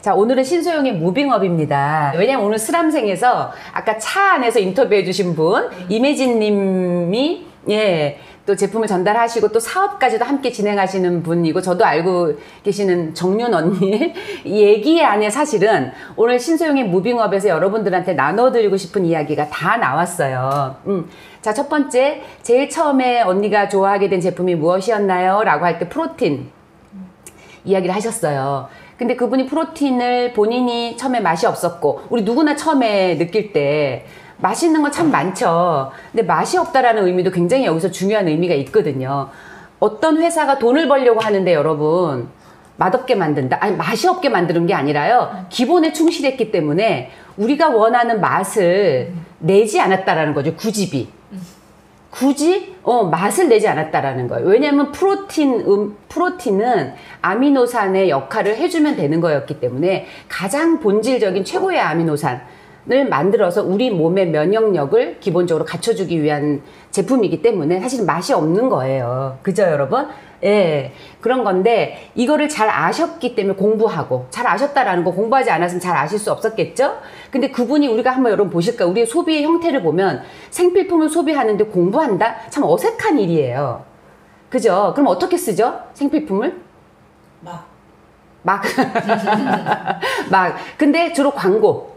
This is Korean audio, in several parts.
자, 오늘은 신소영의 무빙업입니다. 왜냐면 오늘 스람생에서 아까 차 안에서 인터뷰해 주신 분, 이매진 님이, 예, 또 제품을 전달하시고 또 사업까지도 함께 진행하시는 분이고 저도 알고 계시는 정윤 언니 이 얘기 안에 사실은 오늘 신소영의 무빙업에서 여러분들한테 나눠드리고 싶은 이야기가 다 나왔어요. 자, 첫 번째, 제일 처음에 언니가 좋아하게 된 제품이 무엇이었나요? 라고 할 때 프로틴 이야기를 하셨어요. 근데 그분이 프로틴을 본인이 처음에 맛이 없었고, 우리 누구나 처음에 느낄 때 맛있는 건 참 많죠. 근데 맛이 없다라는 의미도 굉장히 여기서 중요한 의미가 있거든요. 어떤 회사가 돈을 벌려고 하는데 여러분, 맛없게 만든다. 아니, 맛이 없게 만드는 게 아니라요. 기본에 충실했기 때문에 우리가 원하는 맛을 내지 않았다라는 거죠. 굳이 맛을 내지 않았다라는 거예요. 왜냐하면 프로틴은 아미노산의 역할을 해주면 되는 거였기 때문에 가장 본질적인 최고의 아미노산을 만들어서 우리 몸의 면역력을 기본적으로 갖춰주기 위한 제품이기 때문에 사실 맛이 없는 거예요. 그죠, 여러분? 예, 그런 건데 이거를 잘 아셨기 때문에 공부하고, 잘 아셨다라는 거 공부하지 않았으면 잘 아실 수 없었겠죠? 근데 그분이, 우리가 한번 여러분 보실까요? 우리의 소비의 형태를 보면 생필품을 소비하는데 공부한다? 참 어색한 일이에요. 그죠? 그럼 어떻게 쓰죠? 생필품을? 막. 근데 주로 광고.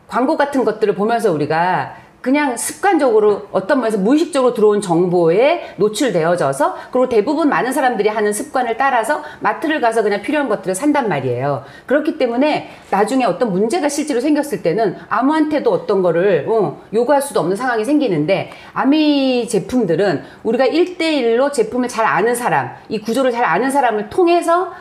광고 같은 것들을 보면서 우리가 그냥 습관적으로 어떤 면에서 무의식적으로 들어온 정보에 노출되어져서, 그리고 대부분 많은 사람들이 하는 습관을 따라서 마트를 가서 그냥 필요한 것들을 산단 말이에요. 그렇기 때문에 나중에 어떤 문제가 실제로 생겼을 때는 아무한테도 어떤 거를 요구할 수도 없는 상황이 생기는데, 아미 제품들은 우리가 1대1로 제품을 잘 아는 사람, 이 구조를 잘 아는 사람을 통해서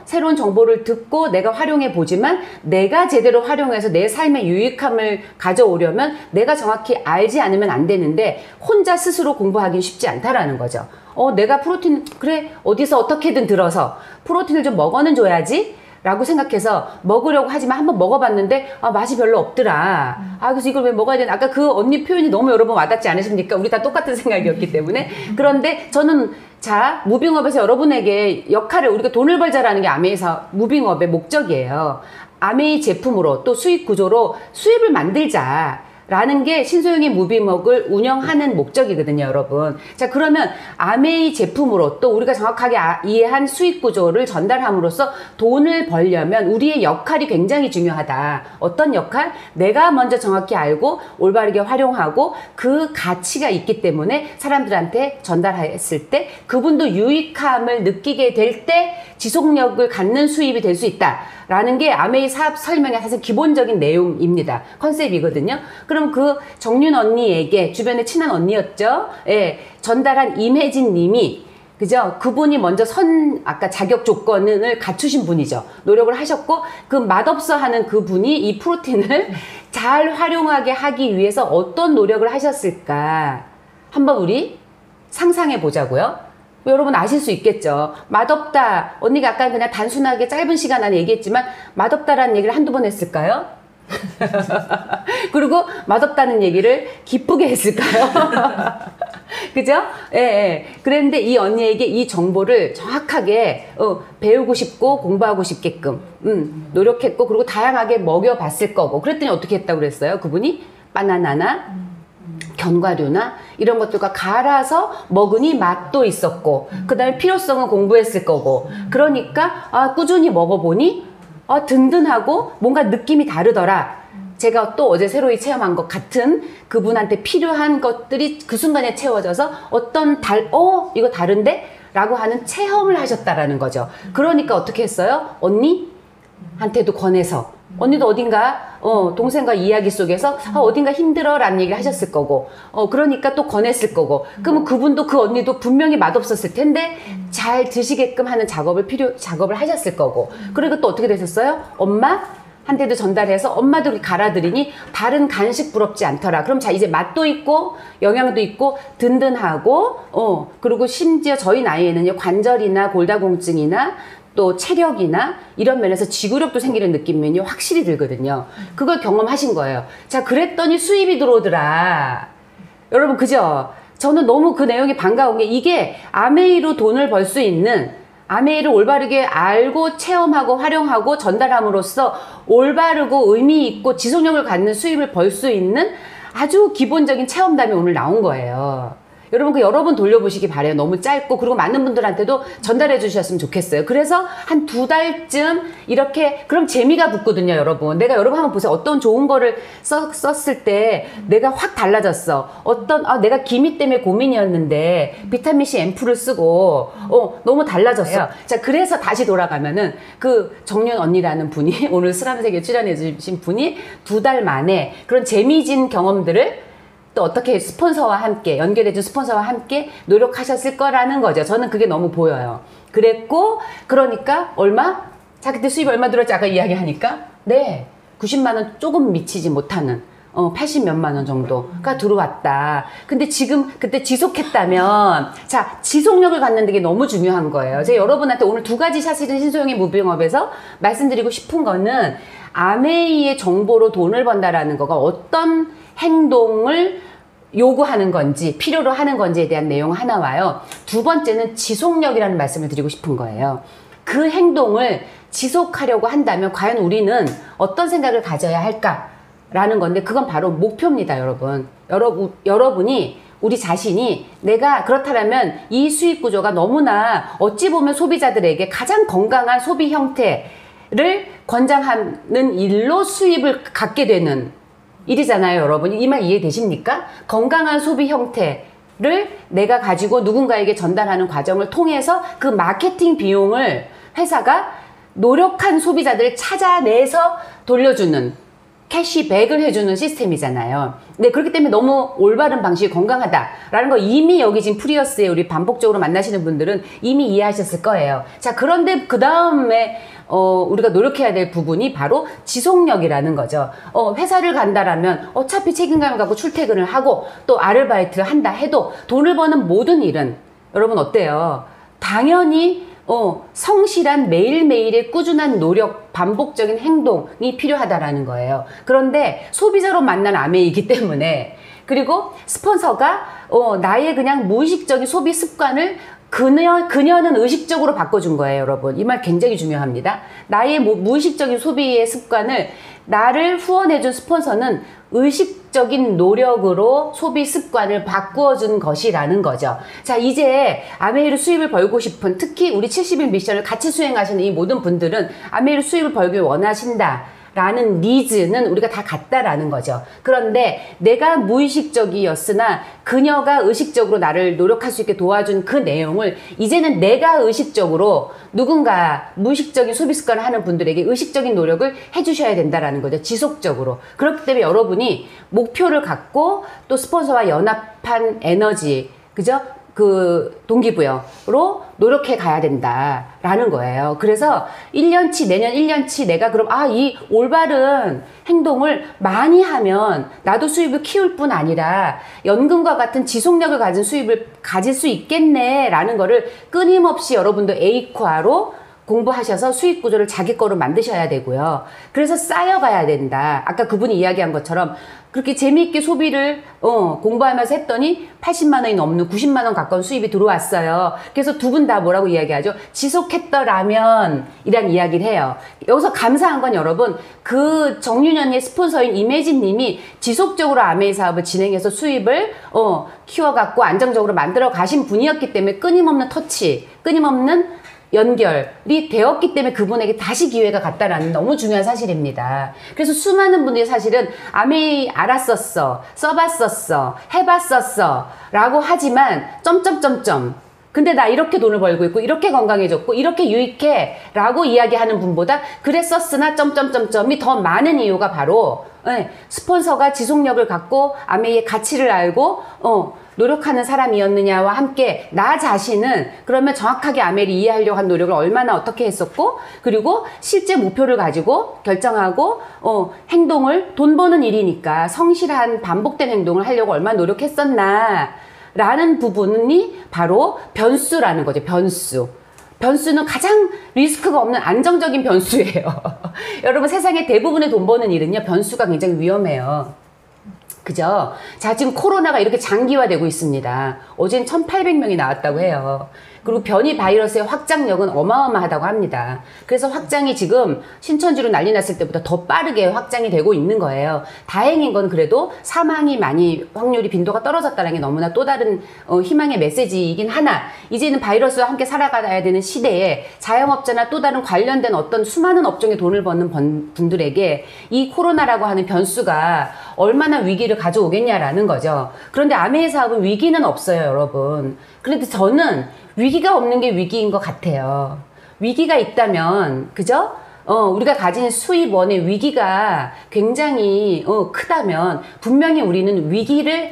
새로운 정보를 듣고 내가 활용해 보지만, 내가 제대로 활용해서 내 삶의 유익함을 가져오려면 내가 정확히 알지 않으면 안 되는데, 혼자 스스로 공부하기 쉽지 않다라는 거죠. 내가 프로틴, 그래, 어디서 어떻게든 들어서 프로틴을 좀 먹어는 줘야지 라고 생각해서 먹으려고 하지만 한번 먹어봤는데 맛이 별로 없더라. 그래서 이걸 왜 먹어야 되나. 아까 그 언니 표현이 너무 여러분 와닿지 않으십니까? 우리 다 똑같은 생각이었기 때문에. 그런데 저는, 자, 무빙업에서 여러분에게 역할을, 우리가 돈을 벌자라는 게 아메이사 무빙업의 목적이에요. 아메이 제품으로 또 수익 구조로 수입을 만들자 라는 게 신소영의 무빙업을 운영하는 목적이거든요, 여러분. 자, 그러면 아메이 제품으로 또 우리가 정확하게 이해한 수익 구조를 전달함으로써 돈을 벌려면 우리의 역할이 굉장히 중요하다. 어떤 역할? 내가 먼저 정확히 알고 올바르게 활용하고 그 가치가 있기 때문에 사람들한테 전달했을 때 그분도 유익함을 느끼게 될 때 지속력을 갖는 수입이 될 수 있다 라는 게 아메이 사업 설명의 사실 기본적인 내용입니다. 컨셉이거든요. 그럼 그 정윤 언니에게, 주변에 친한 언니였죠? 예, 전달한 임혜진 님이, 그죠? 그분이 먼저 아까 자격 조건을 갖추신 분이죠. 노력을 하셨고, 그 맛없어 하는 그분이 이 프로틴을 잘 활용하게 하기 위해서 어떤 노력을 하셨을까? 한번 우리 상상해 보자고요. 여러분 아실 수 있겠죠. 맛없다. 언니가 아까 그냥 단순하게 짧은 시간 안에 얘기했지만 맛없다라는 얘기를 한두 번 했을까요? 그리고 맛없다는 얘기를 기쁘게 했을까요? 그죠? 예, 예. 그랬는데 이 언니에게 이 정보를 정확하게 배우고 싶고 공부하고 싶게끔 노력했고, 그리고 다양하게 먹여봤을 거고, 그랬더니 어떻게 했다고 그랬어요? 그분이 바나나나 견과류나 이런 것들과 갈아서 먹으니 맛도 있었고, 그 다음에 필요성은 공부했을 거고, 그러니까 꾸준히 먹어보니 든든하고 뭔가 느낌이 다르더라. 제가 또 어제 새로이 체험한 것 같은 그분한테 필요한 것들이 그 순간에 채워져서 이거 다른데? 라고 하는 체험을 하셨다라는 거죠. 그러니까 어떻게 했어요? 언니한테도 권해서, 언니도 어딘가 동생과 이야기 속에서 어딘가 힘들어 라는 얘기를 하셨을 거고, 그러니까 또 권했을 거고, 그러면 그분도, 그 언니도 분명히 맛없었을 텐데 잘 드시게끔 하는 작업을 하셨을 거고, 그리고 또 어떻게 되셨어요? 엄마한테도 전달해서 엄마도 갈아들이니 다른 간식 부럽지 않더라. 그럼 자, 이제 맛도 있고 영양도 있고 든든하고 그리고 심지어 저희 나이에는요, 관절이나 골다공증이나 또 체력이나 이런 면에서 지구력도 생기는 느낌이 확실히 들거든요. 그걸 경험하신 거예요. 자, 그랬더니 수입이 들어오더라. 여러분, 그죠? 저는 너무 그 내용이 반가운 게, 이게 아메이로 돈을 벌 수 있는 아메이를 올바르게 알고 체험하고 활용하고 전달함으로써 올바르고 의미 있고 지속력을 갖는 수입을 벌 수 있는 아주 기본적인 체험담이 오늘 나온 거예요. 여러분 여러 번 돌려보시기 바래요. 너무 짧고 그리고 많은 분들한테도 전달해 주셨으면 좋겠어요. 그래서 한 2달쯤 이렇게 그럼 재미가 붙거든요. 여러분 내가 여러분 한번 보세요. 어떤 좋은 거를 썼을 때 내가 확 달라졌어. 내가 기미 때문에 고민이었는데 비타민C 앰플을 쓰고 너무 달라졌어요. 자, 그래서 다시 돌아가면은 그 정윤 언니라는 분이 오늘 슬람세계에 출연해 주신 분이 2달 만에 그런 재미진 경험들을 또 어떻게 스폰서와 함께 연결해준 스폰서와 함께 노력하셨을 거라는 거죠. 저는 그게 너무 보여요. 그랬고 그러니까 얼마? 자, 그때 수입 얼마 들었지? 아까 이야기하니까 네 90만 원 조금 미치지 못하는 80 몇만 원 정도가 들어왔다. 근데 지금 그때 지속했다면 자 지속력을 갖는 게 너무 중요한 거예요. 제가 여러분한테 오늘 2가지 사실은 신소영의 무빙업에서 말씀드리고 싶은 거는 아메이의 정보로 돈을 번다라는 거가 어떤 행동을 요구하는 건지 필요로 하는 건지에 대한 내용 하나와요. 2번째는 지속력이라는 말씀을 드리고 싶은 거예요. 그 행동을 지속하려고 한다면 과연 우리는 어떤 생각을 가져야 할까라는 건데 그건 바로 목표입니다. 여러분이 우리 자신이 내가 그렇다면 이 수익 구조가 너무나 어찌 보면 소비자들에게 가장 건강한 소비 형태를 권장하는 일로 수입을 갖게 되는 일이잖아요, 여러분. 이 말 이해되십니까? 건강한 소비 형태를 내가 가지고 누군가에게 전달하는 과정을 통해서 그 마케팅 비용을 회사가 노력한 소비자들을 찾아내서 돌려주는 캐시백을 해주는 시스템이잖아요. 네, 그렇기 때문에 너무 올바른 방식이 건강하다라는 거 이미 여기 지금 프리어스에 우리 반복적으로 만나시는 분들은 이미 이해하셨을 거예요. 자, 그런데 그 다음에 우리가 노력해야 될 부분이 바로 지속력이라는 거죠. 회사를 간다라면 어차피 책임감을 갖고 출퇴근을 하고 또 아르바이트를 한다 해도 돈을 버는 모든 일은 여러분 어때요? 당연히 성실한 매일매일의 꾸준한 노력, 반복적인 행동이 필요하다라는 거예요. 그런데 소비자로 만난 아메이기 때문에 그리고 스폰서가 나의 그냥 무의식적인 소비 습관을 그녀는 의식적으로 바꿔준 거예요, 여러분. 이 말 굉장히 중요합니다. 나의 무의식적인 소비의 습관을 나를 후원해준 스폰서는 의식적인 노력으로 소비 습관을 바꾸어준 것이라는 거죠. 자, 이제 아메이로 수입을 벌고 싶은 특히 우리 70일 미션을 같이 수행하시는 이 모든 분들은 아메이로 수입을 벌길 원하신다 라는 니즈는 우리가 다 같다라는 거죠. 그런데 내가 무의식적이었으나 그녀가 의식적으로 나를 노력할 수 있게 도와준 그 내용을 이제는 내가 의식적으로 누군가 무의식적인 소비 습관을 하는 분들에게 의식적인 노력을 해주셔야 된다라는 거죠. 지속적으로. 그렇기 때문에 여러분이 목표를 갖고 또 스폰서와 연합한 에너지, 그죠? 그 동기부여로 노력해 가야 된다라는 거예요. 그래서 1년치, 내년 1년치 내가 그럼 이 올바른 행동을 많이 하면 나도 수입을 키울 뿐 아니라 연금과 같은 지속력을 가진 수입을 가질 수 있겠네 라는 거를 끊임없이 여러분도 에이코아로 공부하셔서 수익 구조를 자기 거로 만드셔야 되고요. 그래서 쌓여가야 된다. 아까 그분이 이야기한 것처럼 그렇게 재미있게 소비를 공부하면서 했더니 80만 원이 넘는 90만 원 가까운 수입이 들어왔어요. 그래서 두 분 다 뭐라고 이야기하죠? 지속했더라면 이란 이야기를 해요. 여기서 감사한 건 여러분 그 정윤현의 스폰서인 이매진 님이 지속적으로 아메이 사업을 진행해서 수입을 키워갖고 안정적으로 만들어 가신 분이었기 때문에 끊임없는 터치, 끊임없는 연결이 되었기 때문에 그분에게 다시 기회가 갔다라는 너무 중요한 사실입니다. 그래서 수많은 분들이 사실은 아메이 알았었어, 써봤었어, 해봤었어 라고 하지만 점점점점 근데 나 이렇게 돈을 벌고 있고 이렇게 건강해졌고 이렇게 유익해 라고 이야기하는 분보다 그랬었으나 점점점점이 더 많은 이유가 바로 스폰서가 지속력을 갖고 아메이의 가치를 알고 노력하는 사람이었느냐와 함께 나 자신은 그러면 정확하게 아메이를 이해하려고 한 노력을 얼마나 어떻게 했었고 그리고 실제 목표를 가지고 결정하고 행동을 돈 버는 일이니까 성실한 반복된 행동을 하려고 얼마나 노력했었나 라는 부분이 바로 변수라는 거죠. 변수는 가장 리스크가 없는 안정적인 변수예요. 여러분 세상에 대부분의 돈 버는 일은요 변수가 굉장히 위험해요. 그죠? 자, 지금 코로나가 이렇게 장기화되고 있습니다. 어제는 1,800명이 나왔다고 해요. 그리고 변이 바이러스의 확장력은 어마어마하다고 합니다. 그래서 확장이 지금 신천지로 난리 났을 때보다 더 빠르게 확장이 되고 있는 거예요. 다행인 건 그래도 사망이 많이 확률이 빈도가 떨어졌다는 게 너무나 또 다른 희망의 메시지이긴 하나, 이제는 바이러스와 함께 살아가야 되는 시대에 자영업자나 또 다른 관련된 어떤 수많은 업종에 돈을 버는 분들에게 이 코로나라고 하는 변수가 얼마나 위기를 가져오겠냐라는 거죠. 그런데 아메이 사업은 위기는 없어요, 여러분. 그런데 저는 위기가 없는 게 위기인 것 같아요. 위기가 있다면, 그죠? 우리가 가진 수입원의 위기가 굉장히 크다면 분명히 우리는 위기를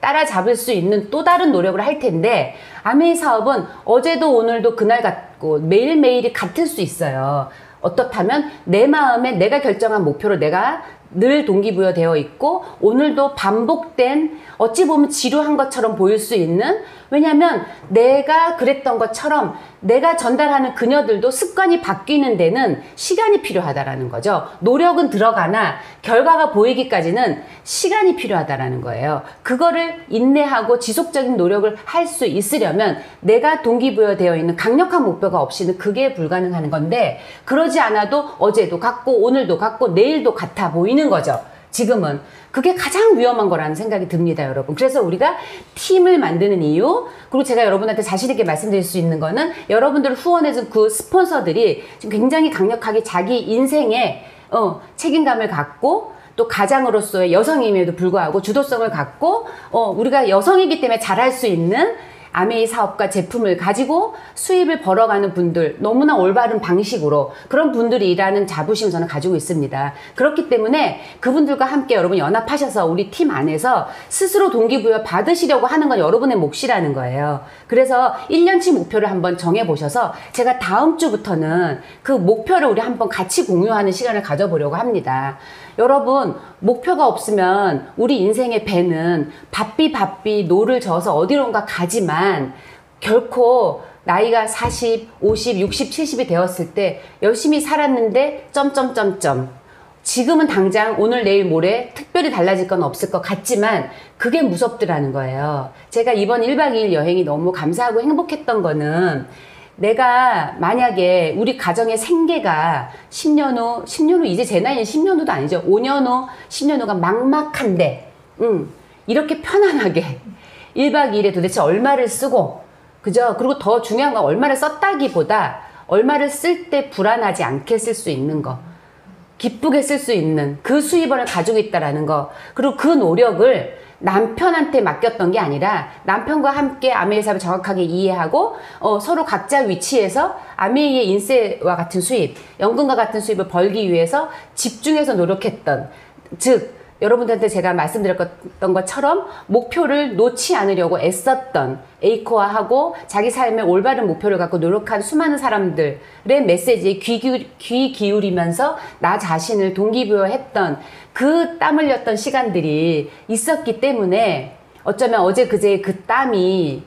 따라잡을 수 있는 또 다른 노력을 할 텐데, 아메이 사업은 어제도 오늘도 그날 같고 매일매일이 같을 수 있어요. 어떻다면 내 마음에 내가 결정한 목표로 내가 늘 동기부여되어 있고, 오늘도 반복된, 어찌 보면 지루한 것처럼 보일 수 있는, 왜냐하면 내가 그랬던 것처럼 내가 전달하는 그녀들도 습관이 바뀌는 데는 시간이 필요하다라는 거죠. 노력은 들어가나 결과가 보이기까지는 시간이 필요하다라는 거예요. 그거를 인내하고 지속적인 노력을 할 수 있으려면 내가 동기부여되어 있는 강력한 목표가 없이는 그게 불가능한 건데, 그러지 않아도 어제도 같고 오늘도 같고 내일도 같아 보이는 거죠. 지금은 그게 가장 위험한 거라는 생각이 듭니다, 여러분. 그래서 우리가 팀을 만드는 이유, 그리고 제가 여러분한테 자신 있게 말씀드릴 수 있는 거는, 여러분들을 후원해준 그 스폰서들이 지금 굉장히 강력하게 자기 인생에 책임감을 갖고, 또 가장으로서의 여성임에도 불구하고 주도성을 갖고, 우리가 여성이기 때문에 잘할 수 있는 아메이 사업과 제품을 가지고 수입을 벌어가는 분들, 너무나 올바른 방식으로 그런 분들이 일하는 자부심을 저는 가지고 있습니다. 그렇기 때문에 그분들과 함께 여러분 연합하셔서 우리 팀 안에서 스스로 동기부여 받으시려고 하는 건 여러분의 몫이라는 거예요. 그래서 1년치 목표를 한번 정해보셔서 제가 다음 주부터는 그 목표를 우리 한번 같이 공유하는 시간을 가져보려고 합니다. 여러분, 목표가 없으면 우리 인생의 배는 바삐 노를 저어서 어디론가 가지만, 결코 나이가 40, 50, 60, 70이 되었을 때 열심히 살았는데 지금은 당장 오늘 내일 모레 특별히 달라질 건 없을 것 같지만 그게 무섭더라는 거예요. 제가 이번 1박 2일 여행이 너무 감사하고 행복했던 거는, 내가 만약에 우리 가정의 생계가 10년 후, 이제 제 나이는 10년 후도 아니죠. 5년 후, 10년 후가 막막한데, 이렇게 편안하게 1박 2일에 도대체 얼마를 쓰고, 그죠? 그리고 더 중요한 건 얼마를 썼다기보다 얼마를 쓸 때 불안하지 않게 쓸 수 있는 거, 기쁘게 쓸 수 있는 그 수입원을 가지고 있다라는 거, 그리고 그 노력을 남편한테 맡겼던 게 아니라 남편과 함께 아메이 사업을 정확하게 이해하고 서로 각자 위치에서 아메이의 인세와 같은 수입, 연금과 같은 수입을 벌기 위해서 집중해서 노력했던, 즉 여러분들한테 제가 말씀드렸던 것처럼 목표를 놓지 않으려고 애썼던, 에이코화하고 자기 삶의 올바른 목표를 갖고 노력한 수많은 사람들의 메시지에 귀 기울이면서 나 자신을 동기부여했던 그 땀 흘렸던 시간들이 있었기 때문에, 어쩌면 어제 그제의 그 땀이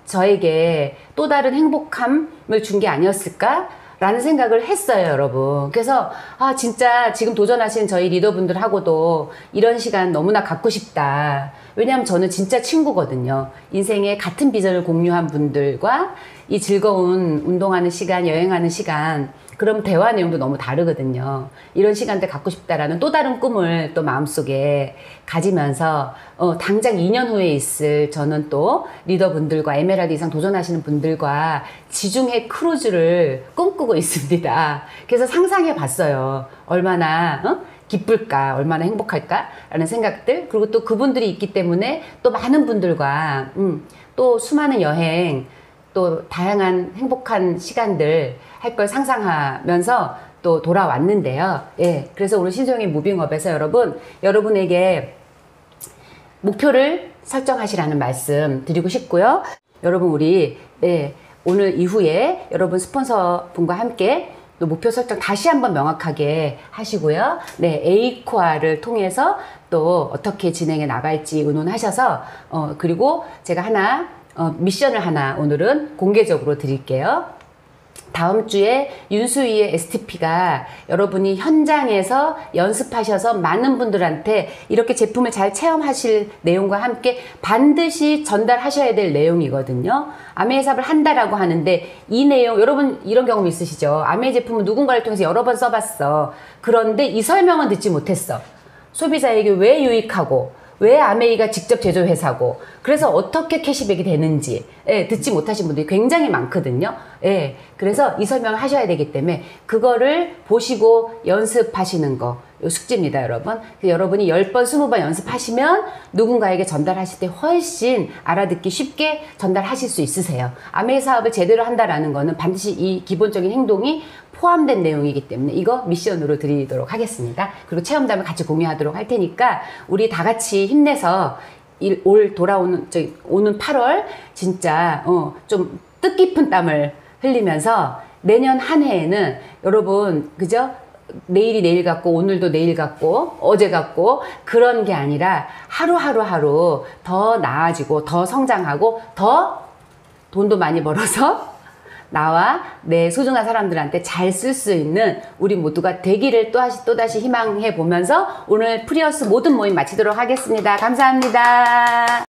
저에게 또 다른 행복함을 준 게 아니었을까? 라는 생각을 했어요, 여러분. 그래서 진짜 지금 도전하시는 저희 리더분들하고도 이런 시간 너무나 갖고 싶다. 왜냐하면 저는 진짜 친구거든요. 인생의 같은 비전을 공유한 분들과 이 즐거운 운동하는 시간, 여행하는 시간, 그럼 대화 내용도 너무 다르거든요. 이런 시간대 갖고 싶다라는 또 다른 꿈을 또 마음속에 가지면서 당장 2년 후에 있을 저는 또 리더분들과 에메랄드 이상 도전하시는 분들과 지중해 크루즈를 꿈꾸고 있습니다. 그래서 상상해 봤어요. 얼마나 기쁠까, 얼마나 행복할까 라는 생각들, 그리고 또 그분들이 있기 때문에 또 많은 분들과 또 수많은 여행, 또 다양한 행복한 시간들 할 걸 상상하면서 또 돌아왔는데요. 예, 그래서 오늘 신소영의 무빙업에서 여러분에게 목표를 설정하시라는 말씀 드리고 싶고요. 여러분, 우리 오늘 이후에 여러분 스폰서 분과 함께 또 목표 설정 다시 한번 명확하게 하시고요. 에이코아를 통해서 또 어떻게 진행해 나갈지 의논하셔서 그리고 제가 미션을 하나 오늘은 공개적으로 드릴게요. 다음 주에 윤수희의 STP가 여러분이 현장에서 연습하셔서 많은 분들한테 이렇게 제품을 잘 체험하실 내용과 함께 반드시 전달하셔야 될 내용이거든요. 아메 삽을 한다라고 하는데 이 내용, 여러분 이런 경험 있으시죠? 아메 제품은 누군가를 통해서 여러 번 써봤어. 그런데 이 설명은 듣지 못했어. 소비자에게 왜 유익하고 왜 아메이가 직접 제조회사고 그래서 어떻게 캐시백이 되는지 듣지 못하신 분들이 굉장히 많거든요. 그래서 이 설명을 하셔야 되기 때문에 그거를 보시고 연습하시는 거 요 숙제입니다, 여러분. 여러분이 10번, 20번 연습하시면 누군가에게 전달하실 때 훨씬 알아듣기 쉽게 전달하실 수 있으세요. 아메이 사업을 제대로 한다라는 거는 반드시 이 기본적인 행동이 포함된 내용이기 때문에 이거 미션으로 드리도록 하겠습니다. 그리고 체험담을 같이 공유하도록 할 테니까 우리 다 같이 힘내서 오는 8월 진짜 좀 뜻깊은 땀을 흘리면서 내년 한 해에는 여러분 그죠? 내일이 내일 같고 오늘도 내일 같고 어제 같고 그런 게 아니라 하루 더 나아지고 더 성장하고 더 돈도 많이 벌어서 나와 내 소중한 사람들한테 잘 쓸 수 있는 우리 모두가 되기를 또다시 희망해 보면서 오늘 프리어스 모든 모임 마치도록 하겠습니다. 감사합니다.